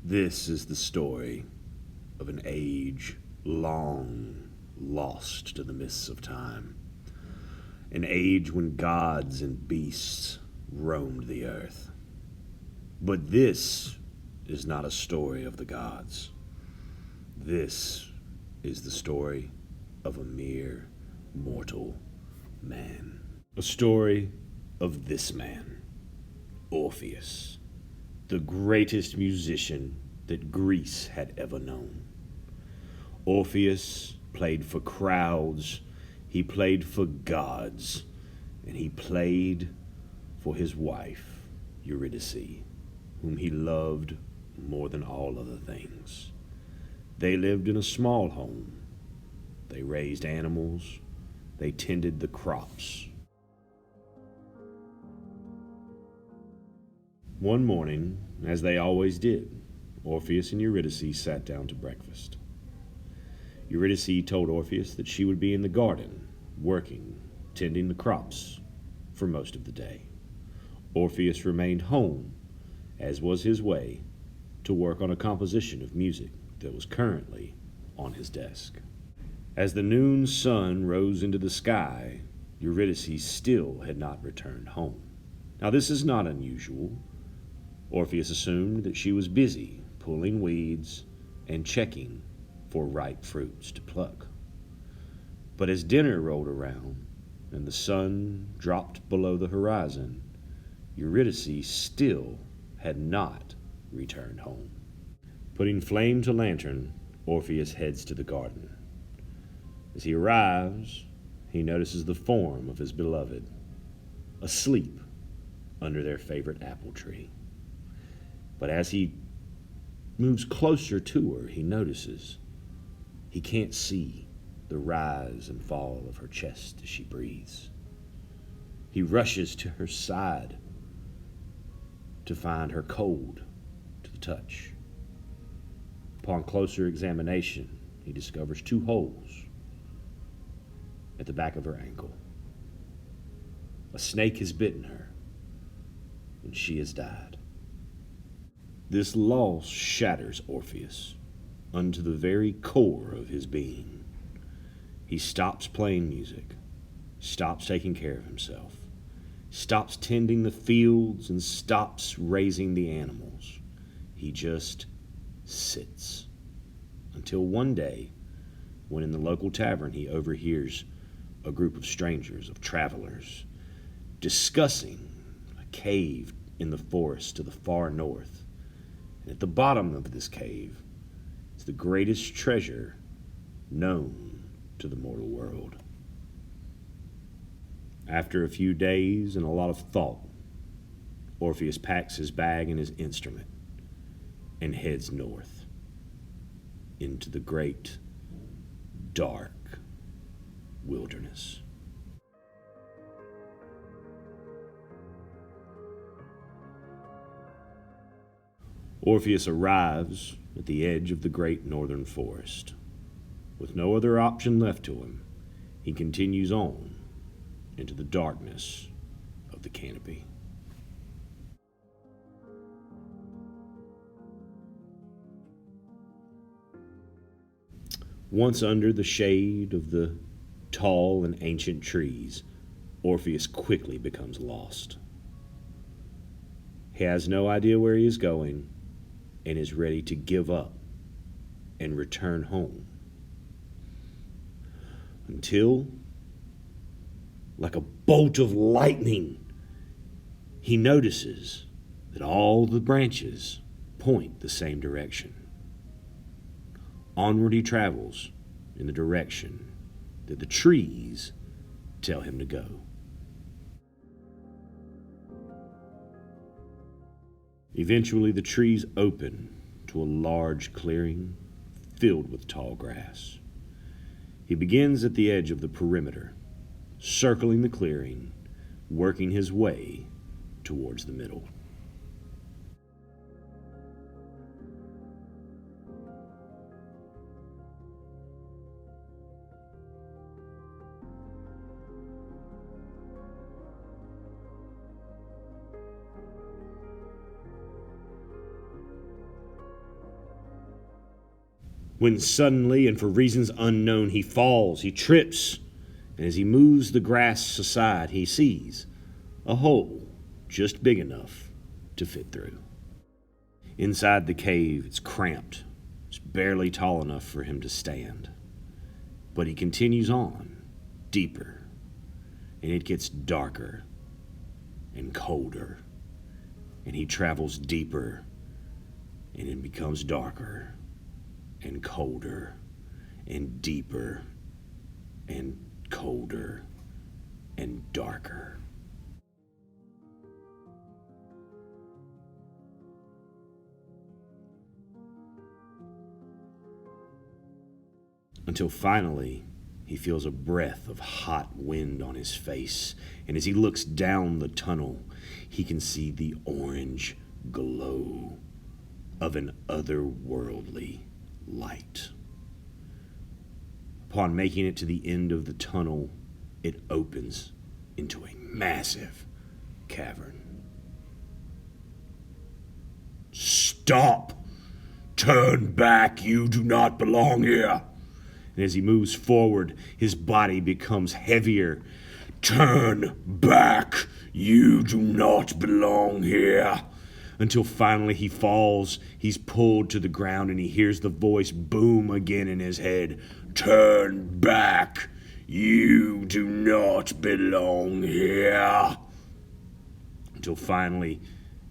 This is the story of an age long lost to the mists of time. An age when gods and beasts roamed the earth. But this is not a story of the gods. This is the story of a mere mortal man. A story of this man, Orpheus, the greatest musician that Greece had ever known. Orpheus played for crowds, he played for gods, and he played for his wife, Euryidice, whom he loved more than all other things. They lived in a small home. They raised animals. They tended the crops. One morning, as they always did, Orpheus and Euryidice sat down to breakfast. Euryidice told Orpheus that she would be in the garden, working, tending the crops, for most of the day. Orpheus remained home, as was his way, to work on a composition of music that was currently on his desk. As the noon sun rose into the sky, Euryidice still had not returned home. Now this is not unusual. Orpheus assumed that she was busy pulling weeds and checking for ripe fruits to pluck. But as dinner rolled around and the sun dropped below the horizon, Euryidice still had not returned home. Putting flame to lantern, Orpheus heads to the garden. As he arrives, he notices the form of his beloved, asleep under their favorite apple tree. But as he moves closer to her, he notices he can't see the rise and fall of her chest as she breathes. He rushes to her side to find her cold to the touch. Upon closer examination, he discovers 2 holes at the back of her ankle. A snake has bitten her, and she has died. This loss shatters Orpheus unto the very core of his being. He stops playing music, stops taking care of himself, stops tending the fields, and stops raising the animals. He just sits until one day, when in the local tavern he overhears a group of strangers, of travelers, discussing a cave in the forest to the far north. And at the bottom of this cave is the greatest treasure known to the mortal world. After a few days and a lot of thought, Orpheus packs his bag and his instrument and heads north into the great, dark wilderness. Orpheus arrives at the edge of the great northern forest. With no other option left to him, he continues on into the darkness of the canopy. Once under the shade of the tall and ancient trees, Orpheus quickly becomes lost. He has no idea where he is going and is ready to give up and return home. Until, like a bolt of lightning, he notices that all the branches point the same direction. Onward he travels in the direction that the trees tell him to go. Eventually, the trees open to a large clearing filled with tall grass. He begins at the edge of the perimeter, circling the clearing, working his way towards the middle. when suddenly and for reasons unknown he falls, he trips, and as he moves the grass aside, he sees a hole just big enough to fit through. Inside the cave, it's cramped. It's barely tall enough for him to stand. But he continues on, deeper, and it gets darker and colder. And he travels deeper, and it becomes darker and colder and deeper and colder and darker. Until finally, he feels a breath of hot wind on his face, and as he looks down the tunnel, he can see the orange glow of an otherworldly light. Upon making it to the end of the tunnel, it opens into a massive cavern. "Stop! Turn back! You do not belong here!" And as he moves forward, his body becomes heavier. "Turn back! You do not belong here!" Until finally he falls, he's pulled to the ground, and he hears the voice boom again in his head. "Turn back! You do not belong here!" Until finally,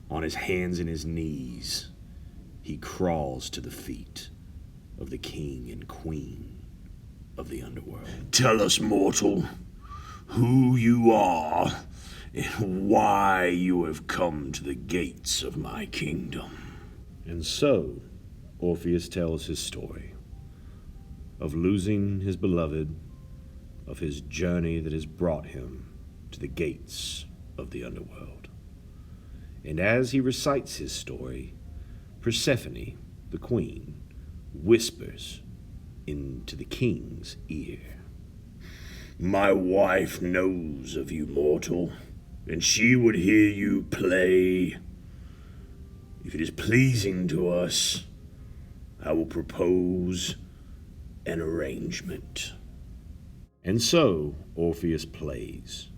on his hands and his knees, he crawls to the feet of the king and queen of the underworld. "Tell us, mortal, who you are and why you have come to the gates of my kingdom." And so, Orpheus tells his story of losing his beloved, of his journey that has brought him to the gates of the underworld. And as he recites his story, Persephone, the queen, whispers into the king's ear. "My wife knows of you, mortal, and she would hear you play. If it is pleasing to us, I will propose an arrangement." And so Orpheus plays,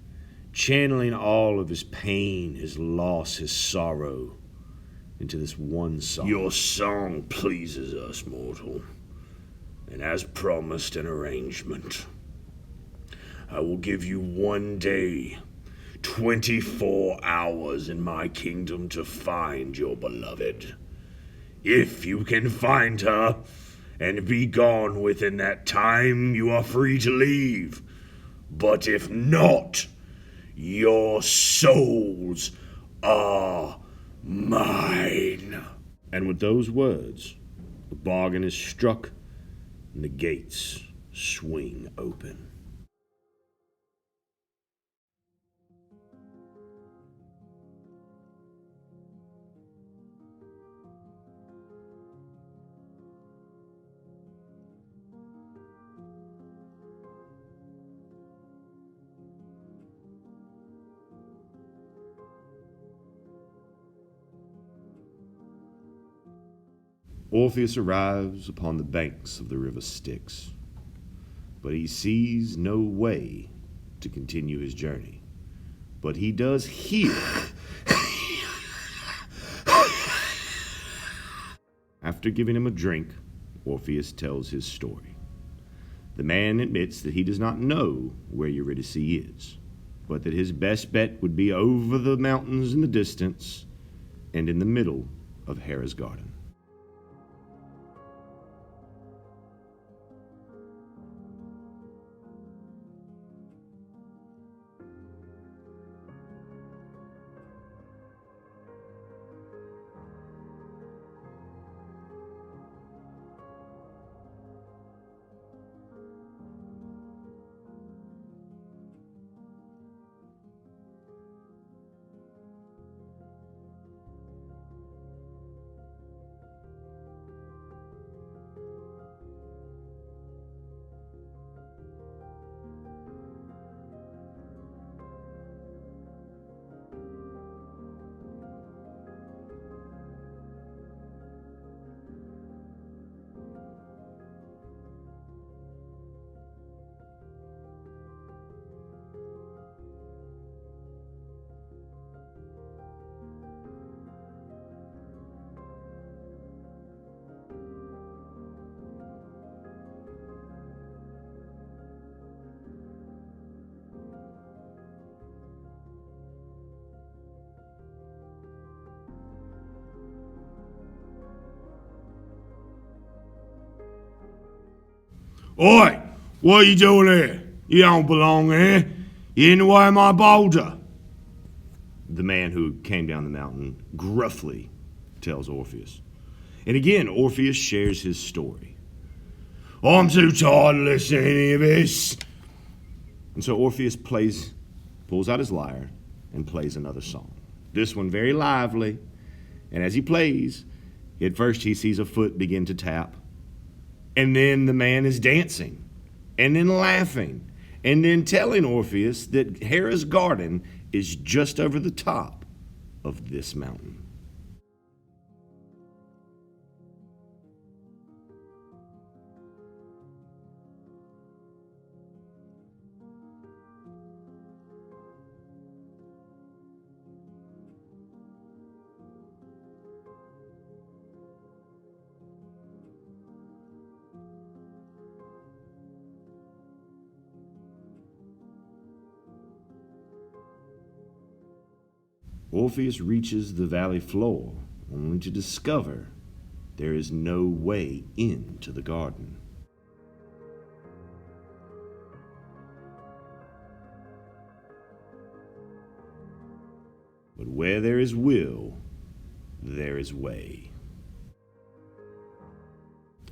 channeling all of his pain, his loss, his sorrow into this one song. "Your song pleases us, mortal. And as promised, an arrangement. I will give you 1 day, 24 hours in my kingdom to find your beloved. If you can find her and be gone within that time, you are free to leave. But if not, your souls are mine." And with those words, the bargain is struck and the gates swing open. Orpheus arrives upon the banks of the river Styx, but he sees no way to continue his journey. But he does hear. After giving him a drink, Orpheus tells his story. The man admits that he does not know where Euryidice is, but that his best bet would be over the mountains in the distance and in the middle of Hera's garden. Oi! What are you doing here? You don't belong here. You're in the way of my boulder. The man who came down the mountain gruffly tells Orpheus. And again, Orpheus shares his story. I'm too tired to listen to any of this. And so Orpheus pulls out his lyre and plays another song. This one very lively. And as he plays, at first he sees a foot begin to tap. And then the man is dancing. And then laughing. And then telling Orpheus that Hera's garden is just over the top of this mountain. Orpheus reaches the valley floor, only to discover there is no way into the garden. But where there is will, there is way.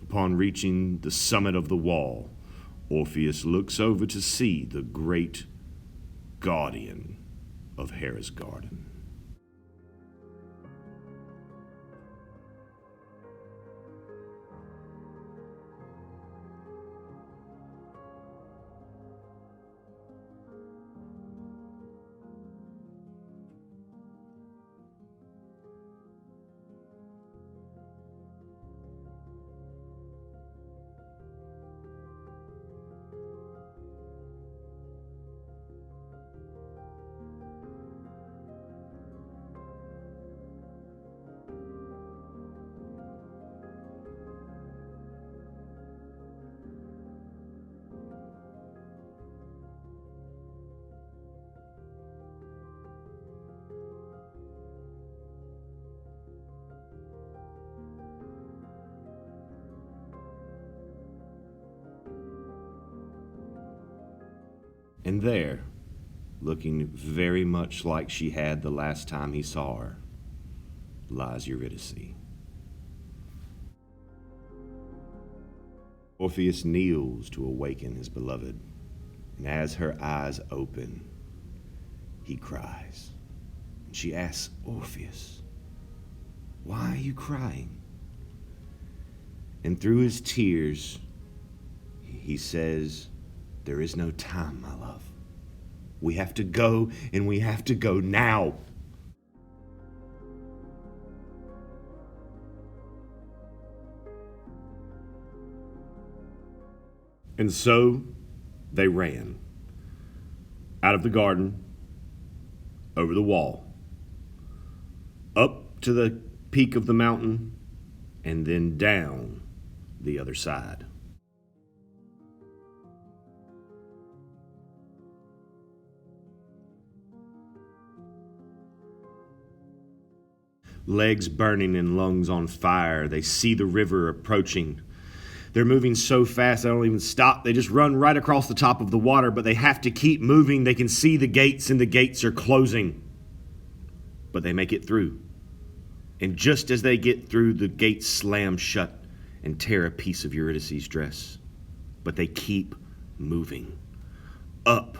Upon reaching the summit of the wall, Orpheus looks over to see the great guardian of Hera's garden. And there, looking very much like she had the last time he saw her, lies Euryidice. Orpheus kneels to awaken his beloved, and as her eyes open, he cries. And she asks Orpheus, "Why are you crying?" And through his tears, he says, "There is no time, my love. We have to go, and we have to go now." And so they ran out of the garden, over the wall, up to the peak of the mountain, and then down the other side. Legs burning and lungs on fire, they see the river approaching. They're moving so fast they don't even stop. They just run right across the top of the water, but they have to keep moving. They can see the gates, and the gates are closing. But they make it through. And just as they get through, the gates slam shut and tear a piece of Euryidice's dress. But they keep moving. Up,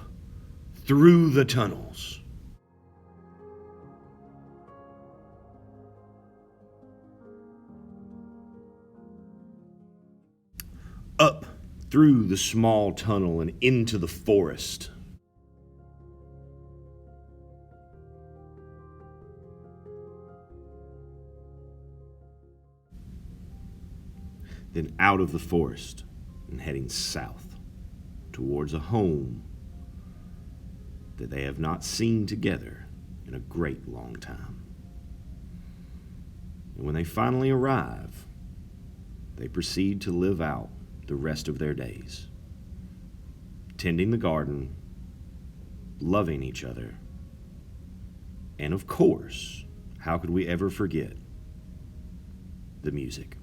through the tunnels. Up through the small tunnel and into the forest. Then out of the forest and heading south towards a home that they have not seen together in a great long time. And when they finally arrive, they proceed to live out the rest of their days, tending the garden, loving each other, and of course, how could we ever forget the music?